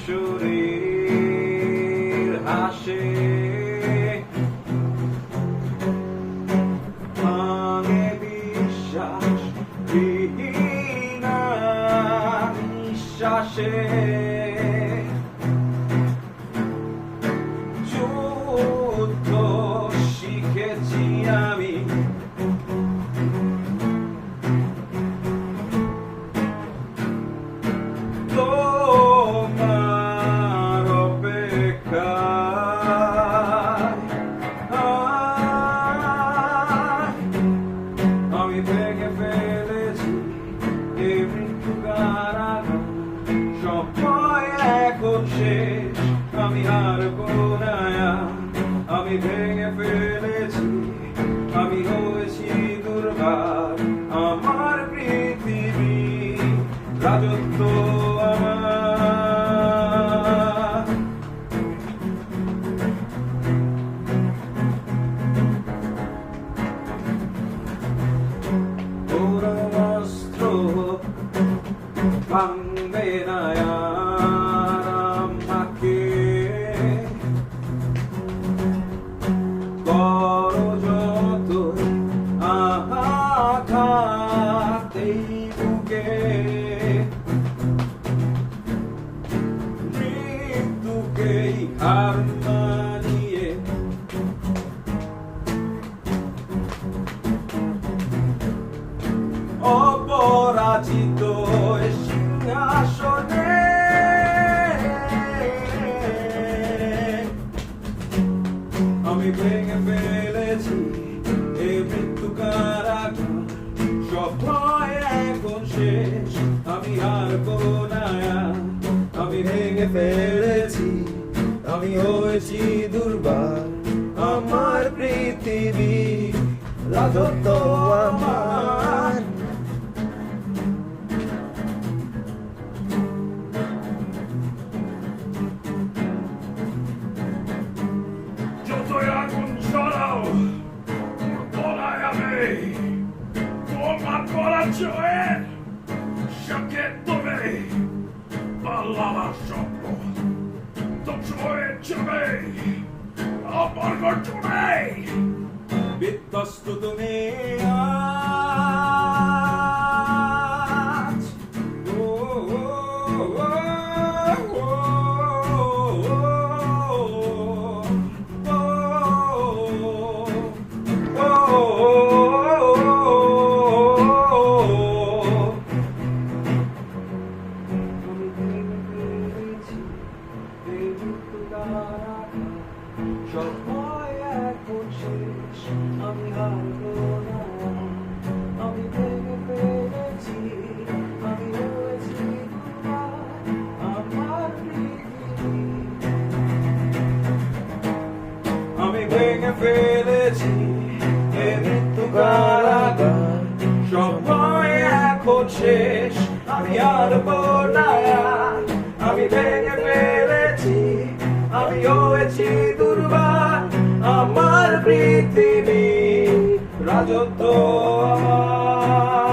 শরীর হাসে ভাঙে বিশ্বাস বিহীনা নিঃশ্বাসে যুদ্ধ শিখেছি আমি তোমার অপেক্ষায় আমি ভেঙে ফেলেছি এই মৃত্যু কারাগার সময় এখন শেষ আমি হারবো না আমি ভেঙে ফেলেছি আমি হয়েছি দুর্বার আমার পৃথিবী রাজত্ব আমার পুরো অস্ত্র ভাঙবে না আমাকে করো যত আঘাত এই বুকে মৃত্যুকেই হার মানিয়ে অপরাজিত সিংহাসনে আমি ভেঙে ফেলেছি এই মৃত্যু কারাগার সবাই এখন শেষ আমি হারবো না আমি ভেঙে ফেলেছি আমি হয়েছি দুর্বার আমার পৃথিবী রাজত্ব আমার যতই আগুন জ্বালাও গলায় আমি তোমার গলা ছুঁয়ে সাথে তুমি পাল্লার স্বপ্ন তো ছুঁয়ে যাবে আমার গর্জনে বিধ্বস্ত তুমি আজ সময় এখন শেষ আমি হারবো না আমি ভেঙে ফেলেছি আমি হয়েছি দুর্বার আমার পৃথিবী আমি ভেঙে ফেলেছি এ মৃত্যু কারাগার সময় এখন শেষ আমি হারবো না আমি ভেঙে ফেলেছি আমি হয়েছি দুর্বার আমার পৃথিবী রাজত্ব আমার